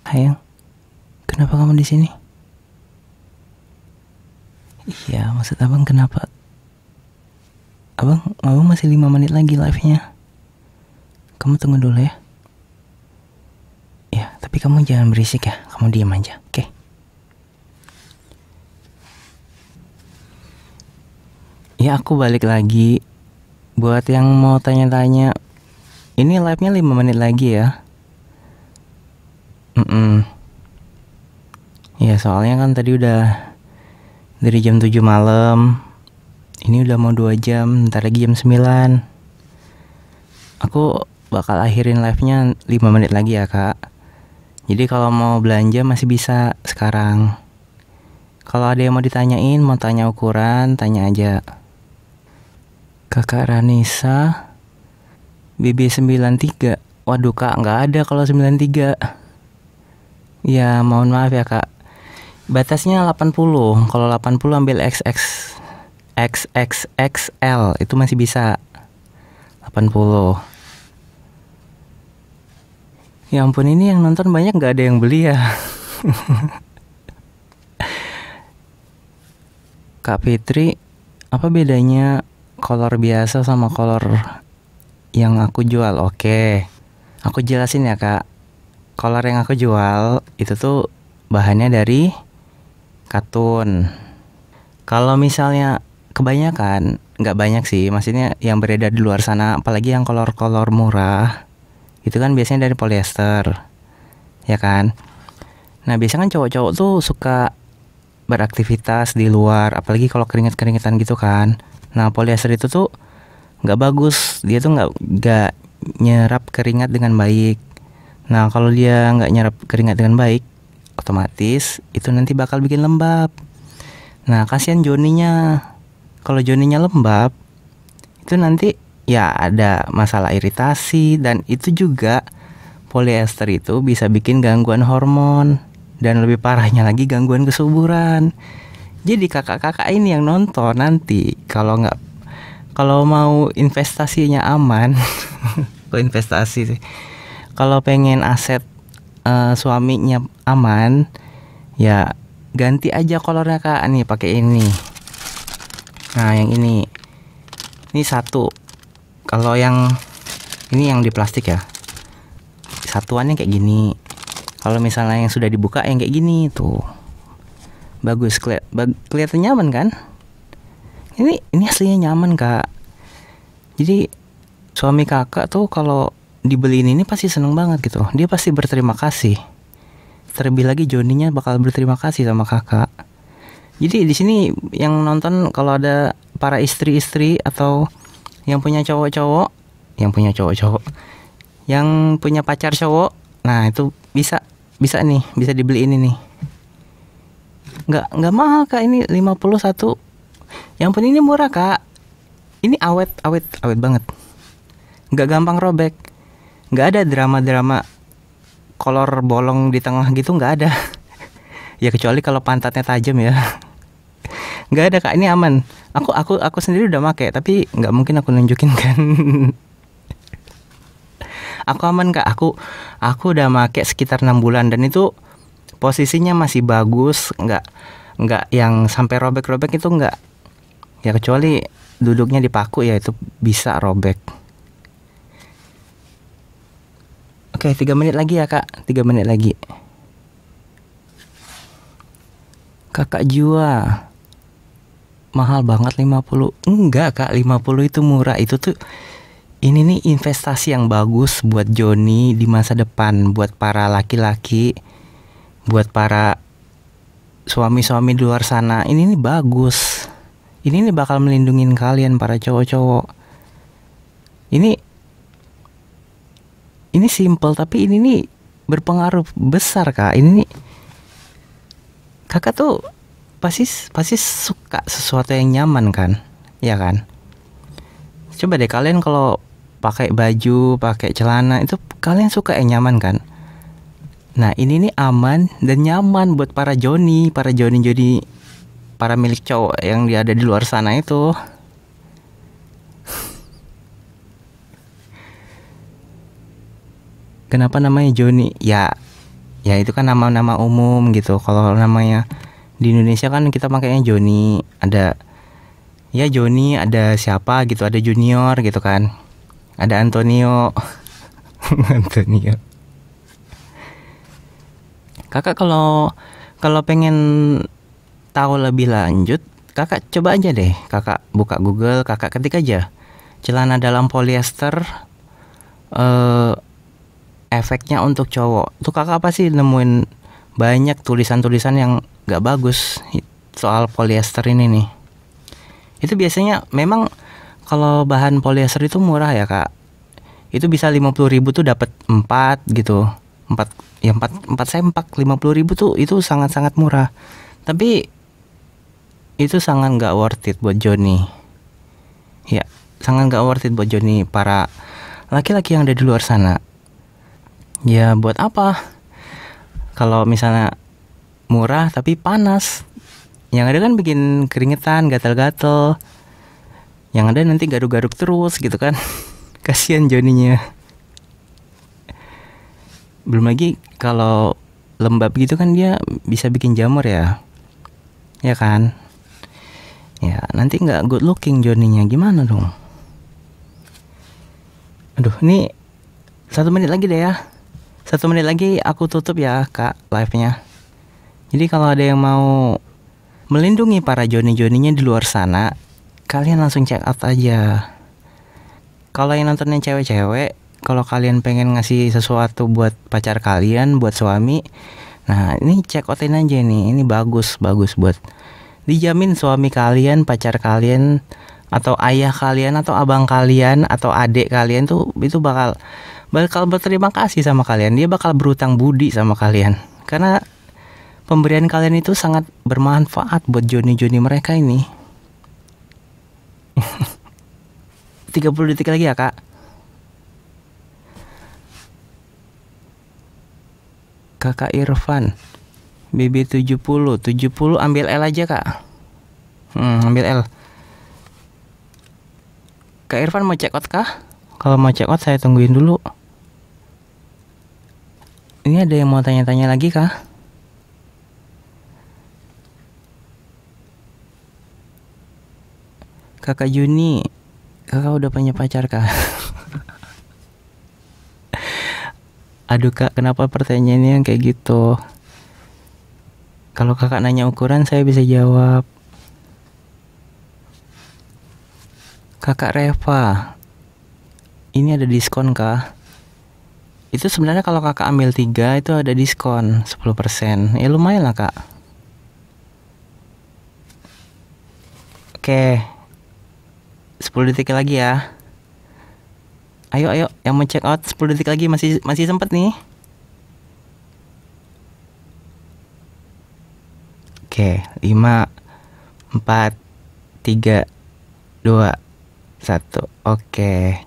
Sayang, kenapa kamu di sini? Iya, maksud abang kenapa? Abang masih 5 menit lagi live-nya. Kamu tunggu dulu ya. Ya, tapi kamu jangan berisik ya. Kamu diam aja, oke? Ya, aku balik lagi. Buat yang mau tanya-tanya, ini live-nya 5 menit lagi ya. Ya, soalnya kan tadi udah dari jam 7 malam. Ini udah mau 2 jam, ntar lagi jam 9. Aku bakal akhirin live-nya 5 menit lagi ya, Kak. Jadi kalau mau belanja masih bisa sekarang. Kalau ada yang mau ditanyain, mau tanya ukuran, tanya aja. Kakak Ranisa BB93. Waduh Kak, nggak ada kalau 93. Ya mohon maaf ya Kak. Batasnya 80. Kalau 80 ambil XX. XXXL itu masih bisa. 80. Ya ampun, ini yang nonton banyak, nggak ada yang beli ya. Kak Fitri, apa bedanya kolor biasa sama kolor yang aku jual? Oke, aku jelasin ya Kak. Kolor yang aku jual itu tuh bahannya dari katun. Kalau misalnya kebanyakan, nggak banyak sih, maksudnya yang beredar di luar sana, apalagi yang kolor-kolor murah, itu kan biasanya dari polyester, ya kan? Nah biasanya kan cowok-cowok tuh suka beraktivitas di luar, apalagi kalau keringet-keringetan gitu kan. Nah polyester itu tuh nggak bagus, dia tuh nggak nyerap keringat dengan baik. Nah kalau dia nggak nyerap keringat dengan baik, otomatis itu nanti bakal bikin lembab. Nah kasihan Joninya, kalau Joninya lembab, itu nanti ya ada masalah iritasi. Dan itu juga polyester itu bisa bikin gangguan hormon, dan lebih parahnya lagi gangguan kesuburan. Jadi kakak-kakak ini yang nonton nanti, kalau mau investasinya aman, kok investasi sih? Kalau pengen aset suaminya aman, ya ganti aja kolornya Kak. Nih pakai ini. Nah yang ini satu. Kalau yang ini yang di plastik ya, satuannya kayak gini. Kalau misalnya yang sudah dibuka yang kayak gini tuh, bagus, kelihatan nyaman kan? Ini aslinya nyaman Kak. Jadi suami kakak tuh kalau dibeliin ini pasti seneng banget gitu. Dia pasti berterima kasih. Terlebih lagi Joninya bakal berterima kasih sama kakak. Jadi di sini yang nonton kalau ada para istri-istri atau yang punya cowok-cowok, yang punya pacar cowok, nah itu bisa nih, bisa dibeli ini nih. Nggak mahal Kak, ini 51. Yang pun ini murah Kak. Ini awet banget. Nggak gampang robek. Nggak ada drama-drama kolor bolong di tengah gitu, nggak ada. Ya kecuali kalau pantatnya tajam ya. Nggak ada Kak, ini aman. Aku sendiri udah make, tapi nggak mungkin aku nunjukin kan. Aku aman Kak. Aku udah make sekitar 6 bulan dan itu posisinya masih bagus, nggak yang sampai robek-robek itu nggak. Ya kecuali duduknya di paku, ya itu bisa robek. Oke, 3 menit lagi ya Kak. 3 menit lagi. Kakak Jua, mahal banget 50. Enggak Kak, 50 itu murah. Itu tuh ini nih investasi yang bagus buat Joni di masa depan, buat para laki-laki, buat para suami-suami di luar sana. Ini nih bagus. Ini nih bakal melindungin kalian para cowok-cowok. Ini simple tapi ini nih berpengaruh besar Kak. Ini nih kakak tuh pasti suka sesuatu yang nyaman kan, ya kan? Coba deh kalian kalau pakai baju, pakai celana itu kalian suka yang nyaman kan? Nah ini nih aman dan nyaman buat para Joni, para milik cowok yang dia ada di luar sana itu. Kenapa namanya Joni? Ya Ya itu kan nama-nama umum gitu. Kalau namanya di Indonesia kan kita makanya Joni. Ada ya Joni, ada siapa gitu, ada Junior gitu kan. Ada Antonio. Antonio. Kakak kalau kalau pengen tahu lebih lanjut, kakak coba aja deh. Kakak buka Google, kakak ketik aja celana dalam polyester eh, efeknya untuk cowok. Tuh kakak pasti nemuin banyak tulisan-tulisan yang gak bagus soal polyester ini nih. Itu biasanya memang kalau bahan polyester itu murah ya kak. Itu bisa 50.000 tuh dapat 4 gitu. 4 ya 4 sempak 50.000 tuh itu sangat-sangat murah. Tapi itu sangat gak worth it buat Joni. Ya, sangat gak worth it buat Joni para laki-laki yang ada di luar sana. Ya buat apa? Kalau misalnya murah tapi panas, yang ada kan bikin keringetan, gatal-gatal. Yang ada nanti garuk-garuk terus gitu kan. Kasihan Joninya. Belum lagi kalau lembab gitu kan dia bisa bikin jamur ya. Ya kan? Ya nanti nggak good looking Joninya, gimana dong? Aduh, ini 1 menit lagi deh ya. 1 menit lagi aku tutup ya kak live-nya. Jadi kalau ada yang mau melindungi para Joni-Joninya di luar sana, kalian langsung check out aja. Kalau yang nontonnya cewek-cewek, kalau kalian pengen ngasih sesuatu buat pacar kalian, buat suami, nah ini check outin aja nih. Ini bagus buat dijamin suami kalian, pacar kalian, atau ayah kalian, atau abang kalian, atau adik kalian tuh itu bakal berterima kasih sama kalian. Dia bakal berutang budi sama kalian karena pemberian kalian itu sangat bermanfaat buat Joni-Joni mereka ini. 30 detik lagi ya kak. Kakak Irfan BB 70 ambil L aja kak. Ambil L. Kak Irfan mau check out kah? Kalau mau check out saya tungguin dulu. Ini ada yang mau tanya-tanya lagi kah? Kakak Juni, kakak udah punya pacar kah? Aduh kak, kenapa pertanyaannya yang kayak gitu? Kalau kakak nanya ukuran saya bisa jawab. Kakak Reva, ini ada diskon kah? Itu sebenarnya kalau kakak ambil 3 itu ada diskon 10%. Ya lumayan lah kak. Oke, 10 detik lagi ya. Ayo yang mau check out 10 detik lagi, masih sempet nih. Oke, 5 4 3 2 1. Oke.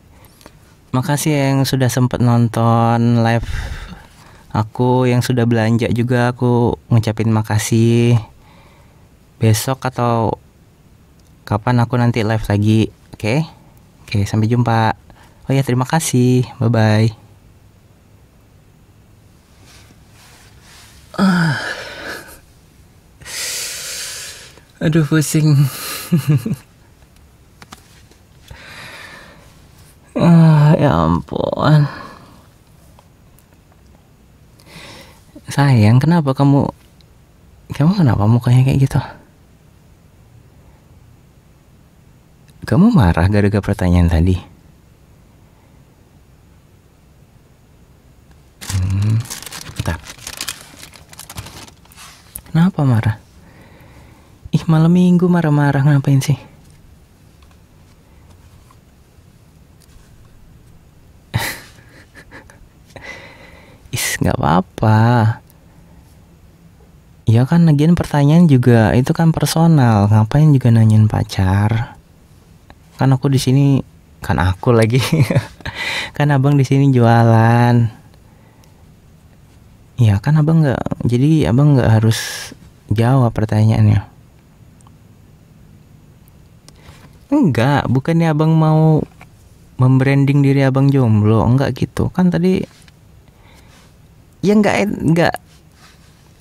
Makasih yang sudah sempat nonton live aku, yang sudah belanja juga aku ngucapin makasih. Besok atau kapan aku nanti live lagi. Oke, sampai jumpa. Oh ya, terima kasih. Bye bye. Aduh pusing. Ya ampun. Sayang, kenapa kamu kenapa mukanya kayak gitu? Kamu marah gara-gara pertanyaan tadi? Bentar. Kenapa marah? Ih, malam minggu marah-marah ngapain sih? Gak apa-apa. Ya kan lagian pertanyaan juga itu kan personal. Ngapain juga nanyain pacar? Kan aku di sini, kan aku lagi. Kan abang di sini jualan. Ya kan abang abang nggak harus jawab pertanyaannya. Enggak, bukannya abang mau membranding diri abang jomblo, enggak gitu. Kan tadi ya enggak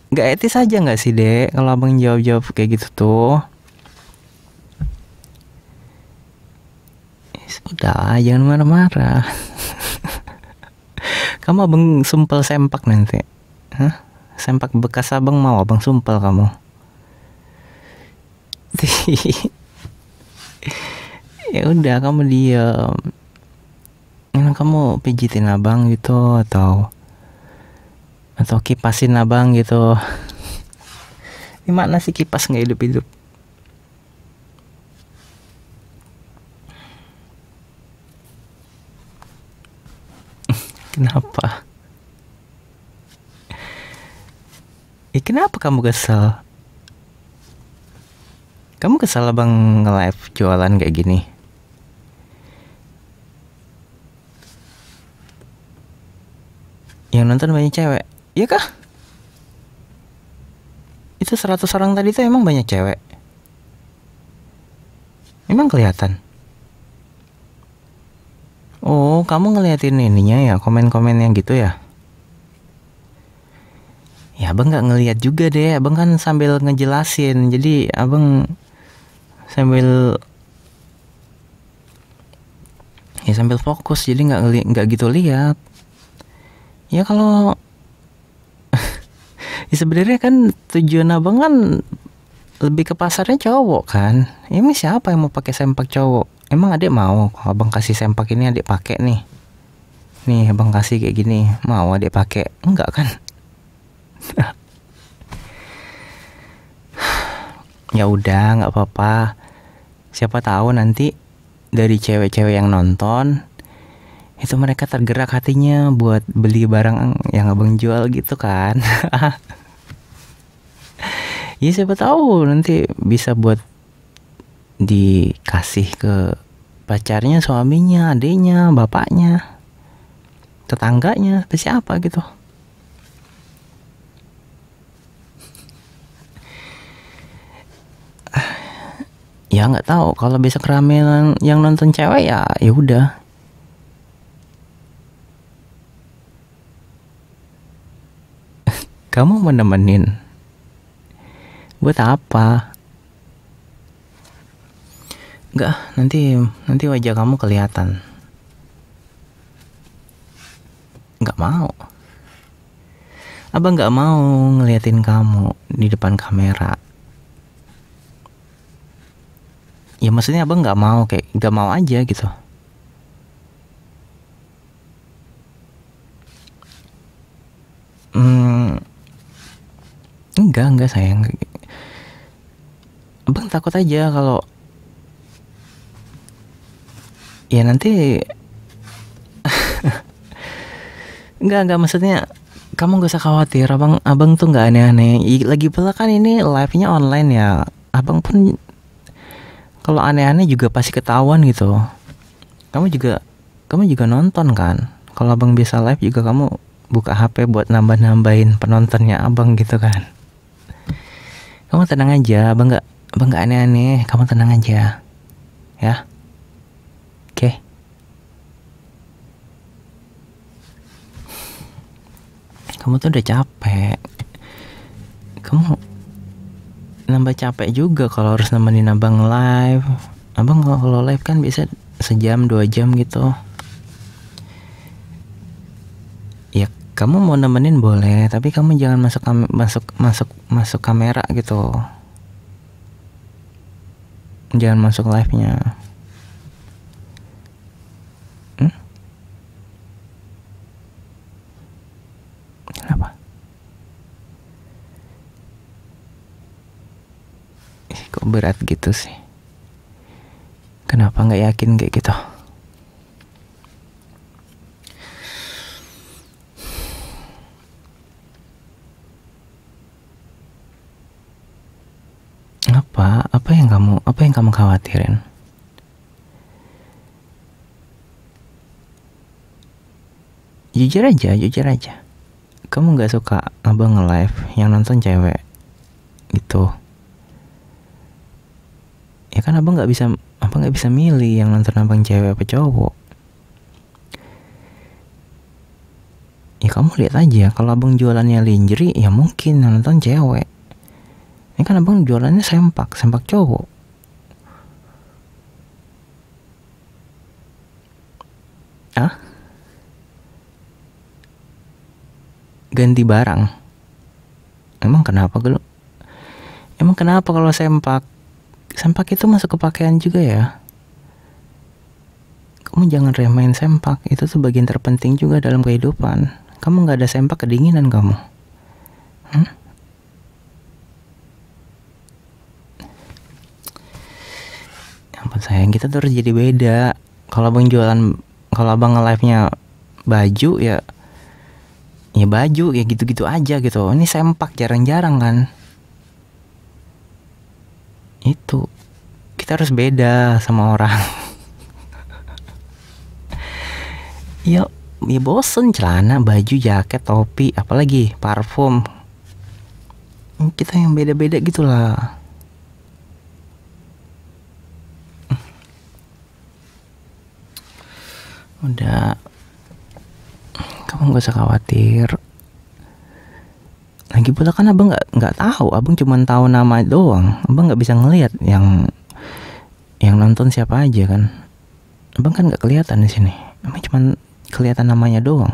Nggak etis aja nggak sih dek kalau abang jawab-jawab kayak gitu tuh. Sudah, jangan marah-marah. Kamu abang sumpel sempak nanti. Hah? Sempak bekas abang mau abang sumpel kamu. Ya udah kamu diam. Kamu pijitin abang gitu atau kipasin abang gitu. Gimana sih kipas nggak hidup-hidup? Kenapa? Kenapa kamu kesel? Kamu kesel abang nge-live jualan kayak gini? Yang nonton banyak cewek, iya kah? Itu 100 orang tadi tuh emang banyak cewek? Emang kelihatan? Oh, kamu ngeliatin ininya ya, komen-komen yang gitu ya? Ya abang nggak ngeliat juga deh, abang kan sambil ngejelasin, jadi abang sambil fokus, jadi nggak gitu lihat. Ya kalau ya sebenarnya kan tujuan abang kan lebih ke pasarnya cowok kan. Ini siapa yang mau pakai sempak cowok? Emang adek mau kalau abang kasih sempak ini adek pakai nih? Nih abang kasih kayak gini, mau adek pakai? Enggak kan? Ya udah, nggak apa-apa. Siapa tahu nanti dari cewek-cewek yang nonton itu mereka tergerak hatinya buat beli barang yang abang jual gitu kan. Ya siapa tahu nanti bisa buat dikasih ke pacarnya, suaminya, adiknya, bapaknya, tetangganya, atau siapa gitu. Ya nggak tahu, kalau besok rame yang nonton cewek ya udah. Kamu mau nemenin? Buat apa? Enggak, nanti wajah kamu kelihatan. Nggak mau. Abang nggak mau ngeliatin kamu di depan kamera. Ya maksudnya abang nggak mau, kayak nggak mau aja gitu. Enggak sayang. Abang takut aja kalau ya nanti enggak maksudnya kamu gak usah khawatir, abang tuh nggak aneh-aneh. Lagi pula kan ini live-nya online ya, abang pun kalau aneh-aneh juga pasti ketahuan gitu. Kamu juga nonton kan? Kalau abang bisa live juga kamu buka HP buat nambah-nambahin penontonnya abang gitu kan? Kamu tenang aja, abang nggak aneh-aneh. Kamu tenang aja, ya. Oke. Kamu tuh udah capek. Kamu nambah capek juga kalau harus nemenin abang live. Abang kalau live kan bisa sejam 2 jam gitu. Ya kamu mau nemenin boleh, tapi kamu jangan masuk kamera gitu. Jangan masuk live-nya. Kenapa? Kok berat gitu sih? Kenapa nggak yakin kayak gitu? Apa yang kamu khawatirin? Jujur aja. Kamu nggak suka abang nge-live yang nonton cewek gitu? Ya kan abang nggak bisa milih yang nonton abang cewek apa cowok. Ya Kamu lihat aja, kalau abang jualannya lingerie, ya mungkin yang nonton cewek. Ini kan abang jualannya sempak cowok. Ah? Ganti barang. Emang kenapa kalau sempak? Sempak itu masuk ke pakaian juga ya. Kamu jangan remehin sempak, itu tuh bagian terpenting juga dalam kehidupan. Kamu gak ada sempak, kedinginan kamu. Ya ampun sayang, kita tuh harus jadi beda. Kalau abang nge-live-nya baju ya baju ya gitu-gitu aja gitu. Ini sempak jarang-jarang kan. Itu kita harus beda sama orang. ya bosen celana, baju, jaket, topi, apalagi parfum. Kita yang beda-beda gitulah. Udah, kamu gak usah khawatir. Lagi pula kan abang nggak tahu, abang cuma tahu nama doang. Abang nggak bisa ngelihat yang nonton siapa aja kan. Abang kan nggak kelihatan di sini. Abang cuma kelihatan namanya doang.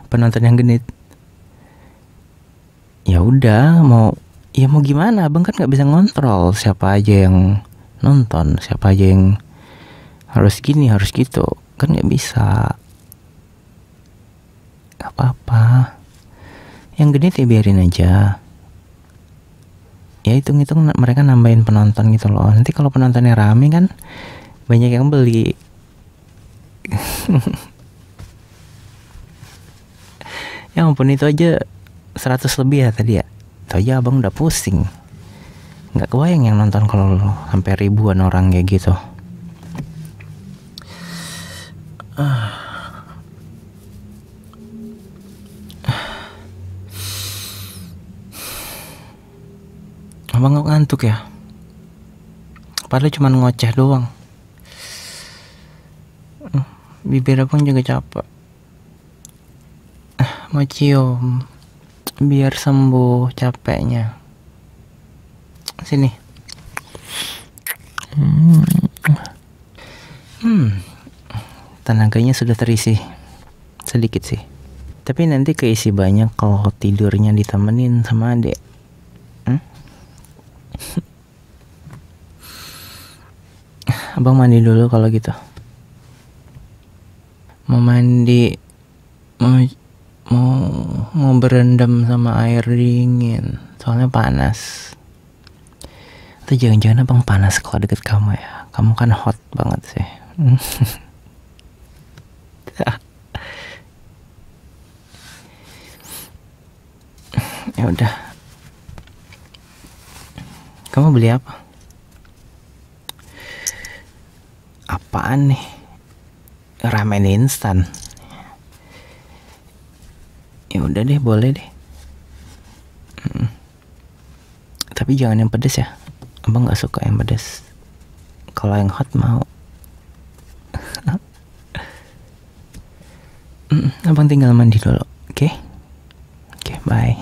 Penonton yang genit. Ya udah, mau gimana? Abang kan nggak bisa ngontrol siapa aja yang nonton, siapa aja yang harus gini, harus gitu. Kan nggak bisa. Gak apa-apa. Yang genit ya biarin aja. Ya hitung-hitung mereka nambahin penonton gitu loh. Nanti kalau penontonnya rame kan banyak yang beli. Ya ampun, itu aja 100 lebih ya tadi ya. Itu aja abang udah pusing. Gak kebayang yang nonton kalau sampai ribuan orang kayak gitu. Abang gak ngantuk ya? Padahal cuma ngoceh doang. Bibir abang juga capek. Mau cium biar sembuh capeknya. Sini. Tenaganya sudah terisi. Sedikit sih. Tapi nanti keisi banyak kalau tidurnya ditemenin sama adek. Abang mandi dulu kalau gitu. Mau mandi, mau berendam sama air dingin. Soalnya panas. Atau jangan-jangan abang panas kalau deket kamu ya. Kamu kan hot banget sih. Ya udah. Kamu beli apa? Apaan nih? Ramen instan. Ya udah deh, boleh deh. Tapi jangan yang pedes ya. Abang nggak suka yang pedes. Kalau yang hot mau. Abang tinggal mandi dulu, oke? Oke, bye.